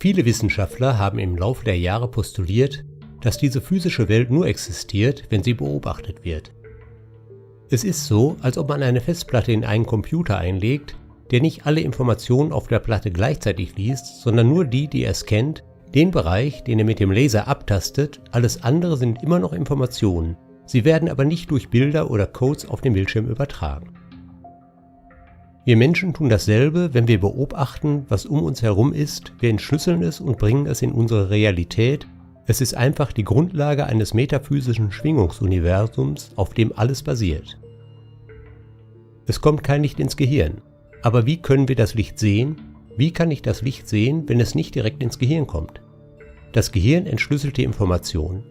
Viele Wissenschaftler haben im Laufe der Jahre postuliert, dass diese physische Welt nur existiert, wenn sie beobachtet wird. Es ist so, als ob man eine Festplatte in einen Computer einlegt, der nicht alle Informationen auf der Platte gleichzeitig liest, sondern nur die, die er scannt, den Bereich, den er mit dem Laser abtastet, alles andere sind immer noch Informationen. Sie werden aber nicht durch Bilder oder Codes auf dem Bildschirm übertragen. Wir Menschen tun dasselbe, wenn wir beobachten, was um uns herum ist, wir entschlüsseln es und bringen es in unsere Realität. Es ist einfach die Grundlage eines metaphysischen Schwingungsuniversums, auf dem alles basiert. Es kommt kein Licht ins Gehirn. Aber wie können wir das Licht sehen? Wie kann ich das Licht sehen, wenn es nicht direkt ins Gehirn kommt? Das Gehirn entschlüsselt die Information.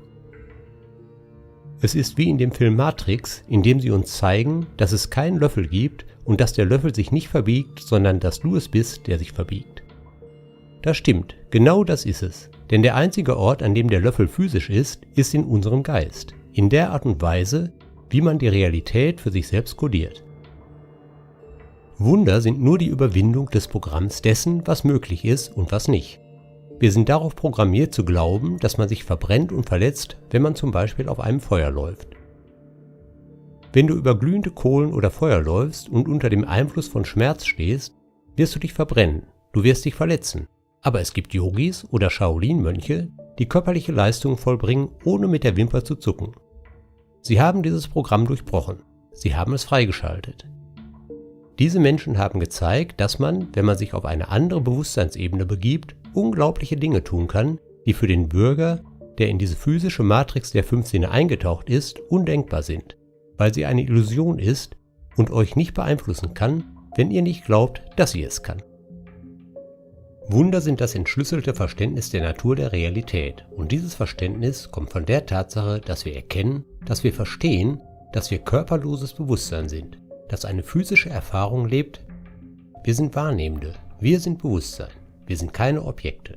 Es ist wie in dem Film Matrix, in dem sie uns zeigen, dass es keinen Löffel gibt und dass der Löffel sich nicht verbiegt, sondern dass du es bist, der sich verbiegt. Das stimmt, genau das ist es. Denn der einzige Ort, an dem der Löffel physisch ist in unserem Geist. In der Art und Weise, wie man die Realität für sich selbst kodiert. Wunder sind nur die Überwindung des Programms dessen, was möglich ist und was nicht. Wir sind darauf programmiert zu glauben, dass man sich verbrennt und verletzt, wenn man zum Beispiel auf einem Feuer läuft. Wenn du über glühende Kohlen oder Feuer läufst und unter dem Einfluss von Schmerz stehst, wirst du dich verbrennen, du wirst dich verletzen. Aber es gibt Yogis oder Shaolin-Mönche, die körperliche Leistungen vollbringen, ohne mit der Wimper zu zucken. Sie haben dieses Programm durchbrochen. Sie haben es freigeschaltet. Diese Menschen haben gezeigt, dass man, wenn man sich auf eine andere Bewusstseinsebene begibt, unglaubliche Dinge tun kann, die für den Bürger, der in diese physische Matrix der 5 Sinne eingetaucht ist, undenkbar sind, weil sie eine Illusion ist und euch nicht beeinflussen kann, wenn ihr nicht glaubt, dass sie es kann. Wunder sind das entschlüsselte Verständnis der Natur der Realität und dieses Verständnis kommt von der Tatsache, dass wir erkennen, dass wir verstehen, dass wir körperloses Bewusstsein sind, das eine physische Erfahrung lebt. Wir sind Wahrnehmende, wir sind Bewusstsein, wir sind keine Objekte.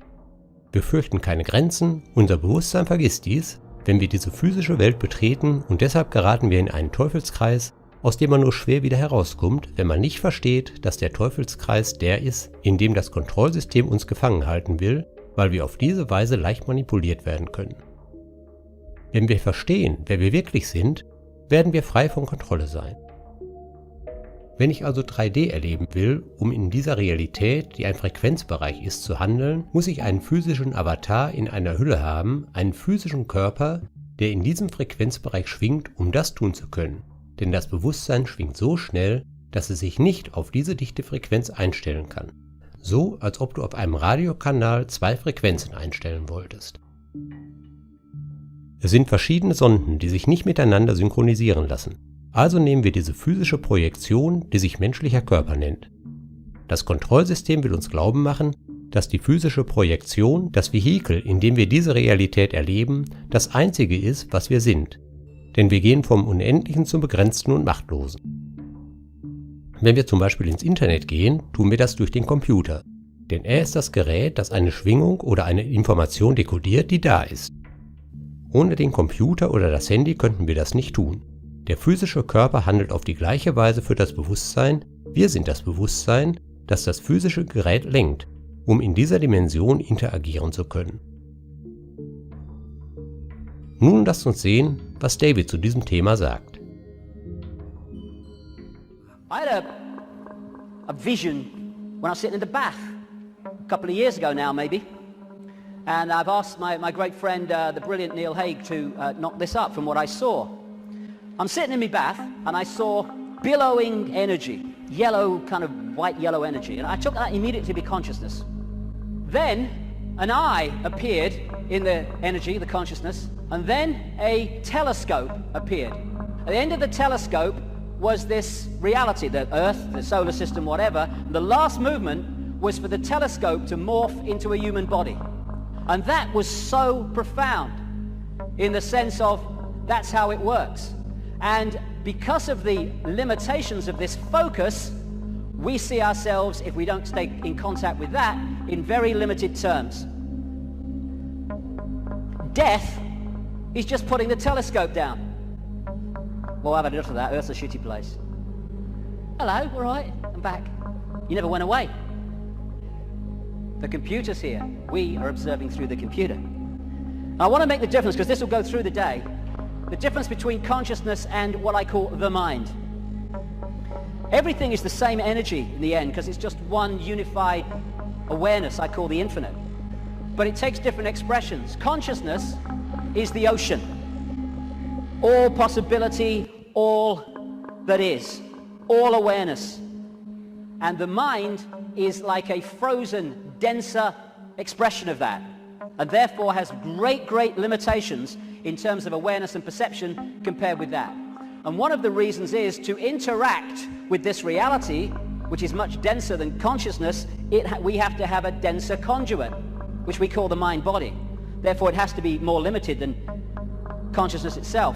Wir fürchten keine Grenzen, unser Bewusstsein vergisst dies, wenn wir diese physische Welt betreten und deshalb geraten wir in einen Teufelskreis, aus dem man nur schwer wieder herauskommt, wenn man nicht versteht, dass der Teufelskreis der ist, in dem das Kontrollsystem uns gefangen halten will, weil wir auf diese Weise leicht manipuliert werden können. Wenn wir verstehen, wer wir wirklich sind, werden wir frei von Kontrolle sein. Wenn ich also 3D erleben will, um in dieser Realität, die ein Frequenzbereich ist, zu handeln, muss ich einen physischen Avatar in einer Hülle haben, einen physischen Körper, der in diesem Frequenzbereich schwingt, um das tun zu können. Denn das Bewusstsein schwingt so schnell, dass es sich nicht auf diese dichte Frequenz einstellen kann. So, als ob du auf einem Radiokanal 2 Frequenzen einstellen wolltest. Es sind verschiedene Sonden, die sich nicht miteinander synchronisieren lassen. Also nehmen wir diese physische Projektion, die sich menschlicher Körper nennt. Das Kontrollsystem will uns glauben machen, dass die physische Projektion, das Vehikel, in dem wir diese Realität erleben, das Einzige ist, was wir sind. Denn wir gehen vom Unendlichen zum Begrenzten und Machtlosen. Wenn wir zum Beispiel ins Internet gehen, tun wir das durch den Computer. Denn er ist das Gerät, das eine Schwingung oder eine Information dekodiert, die da ist. Ohne den Computer oder das Handy könnten wir das nicht tun. Der physische Körper handelt auf die gleiche Weise für das Bewusstsein. Wir sind das Bewusstsein, das das physische Gerät lenkt, um in dieser Dimension interagieren zu können. Nun lasst uns sehen, was David zu diesem Thema sagt. I had a vision when I was sitting in the bath a couple of years ago now maybe, and I've asked my great friend the brilliant Neil Haig to knock this up from what I saw. I'm sitting in my bath and I saw billowing energy, yellow, kind of white yellow energy, and I took that immediately to be consciousness. Then an eye appeared in the energy, the consciousness, and then a telescope appeared. At the end of the telescope was this reality, the Earth, the solar system, whatever. The last movement was for the telescope to morph into a human body. And that was so profound in the sense of that's how it works. And because of the limitations of this focus, we see ourselves, if we don't stay in contact with that, in very limited terms. Death is just putting the telescope down. Well, I've had enough of that. Earth's a shitty place. Hello, all right, I'm back. You never went away. The computer's here. We are observing through the computer. I want to make the difference, because this will go through the day, the difference between consciousness and what I call the mind. Everything is the same energy in the end, because it's just one unified awareness I call the infinite. But it takes different expressions. Consciousness is the ocean. All possibility, all that is, all awareness. And the mind is like a frozen, denser expression of that, and therefore has great limitations in terms of awareness and perception compared with that. And one of the reasons is to interact with this reality, which is much denser than consciousness, we have to have a denser conduit, which we call the mind-body. Therefore, it has to be more limited than consciousness itself.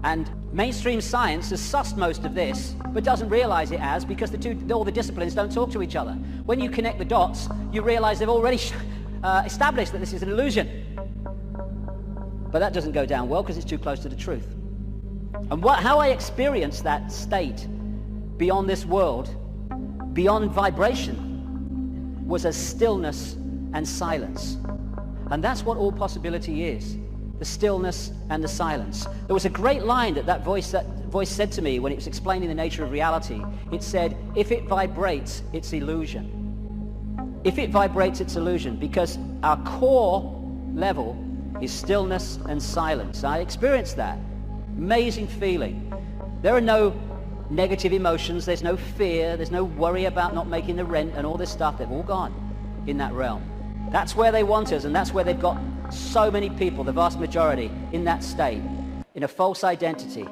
And mainstream science has sussed most of this, but doesn't realize it as, because all the disciplines don't talk to each other. When you connect the dots, you realize they've already established that this is an illusion. But that doesn't go down well, because it's too close to the truth. And how I experienced that state beyond this world, beyond vibration, was a stillness and silence. And that's what all possibility is. The stillness and the silence. There was a great line that voice said to me when it was explaining the nature of reality. It said, if it vibrates, it's illusion. If it vibrates, it's illusion, because our core level is stillness and silence. I experienced that. Amazing feeling. There are no negative emotions, there's no fear, there's no worry about not making the rent and all this stuff. They've all gone in that realm. That's where they want us, and that's where they've got so many people, the vast majority, in that state, in a false identity.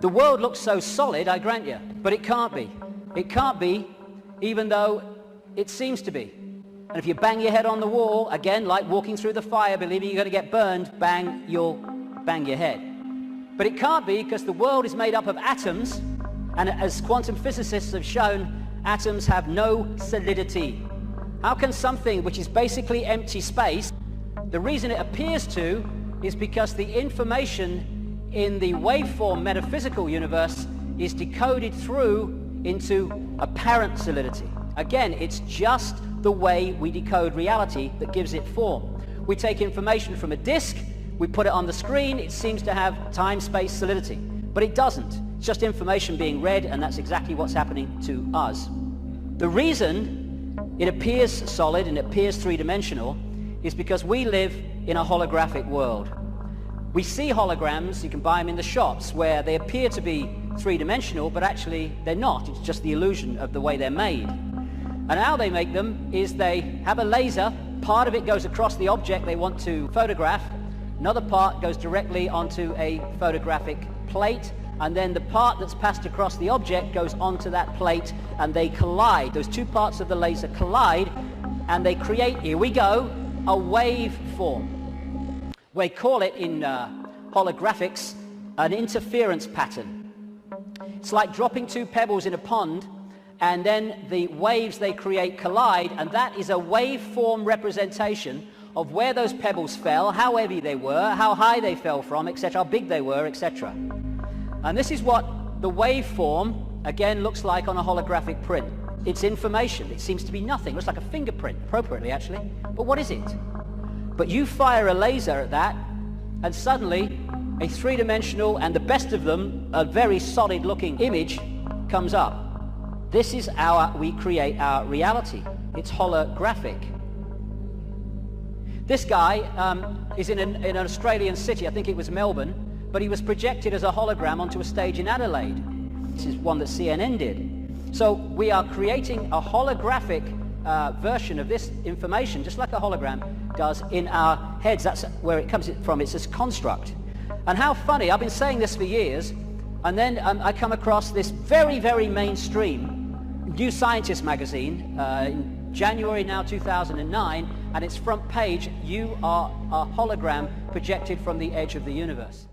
The world looks so solid, I grant you, but it can't be. It can't be, even though it seems to be. And if you bang your head on the wall, again, like walking through the fire, believing you're going to get burned, bang, you'll bang your head. But it can't be, because the world is made up of atoms, and as quantum physicists have shown, atoms have no solidity. How can something which is basically empty space, the reason it appears to is because the information in the waveform metaphysical universe is decoded through into apparent solidity. Again, it's just the way we decode reality that gives it form. We take information from a disk, we put it on the screen, it seems to have time-space solidity. But it doesn't. It's just information being read, and that's exactly what's happening to us. The reason it appears solid and it appears three-dimensional is because we live in a holographic world. We see holograms, you can buy them in the shops, where they appear to be three-dimensional, but actually they're not. It's just the illusion of the way they're made. And how they make them is they have a laser, part of it goes across the object they want to photograph, another part goes directly onto a photographic plate, and then the part that's passed across the object goes onto that plate, and they collide. Those two parts of the laser collide, and they create, here we go, a waveform. We call it in holographics an interference pattern. It's like dropping two pebbles in a pond, and then the waves they create collide, and that is a waveform representation of where those pebbles fell, how heavy they were, how high they fell from, etc., how big they were, etc. And this is what the waveform, again, looks like on a holographic print. It's information. It seems to be nothing. It looks like a fingerprint, appropriately, actually. But what is it? But you fire a laser at that, and suddenly a three-dimensional, and the best of them, a very solid-looking image comes up. This is we create our reality. It's holographic. This guy is in an Australian city, I think it was Melbourne, but he was projected as a hologram onto a stage in Adelaide. This is one that CNN did. So we are creating a holographic version of this information, just like a hologram does, in our heads. That's where it comes from. It's this construct. And how funny, I've been saying this for years, and then I come across this very, very mainstream New Scientist magazine in January now 2009, and its front page, you are a hologram projected from the edge of the universe.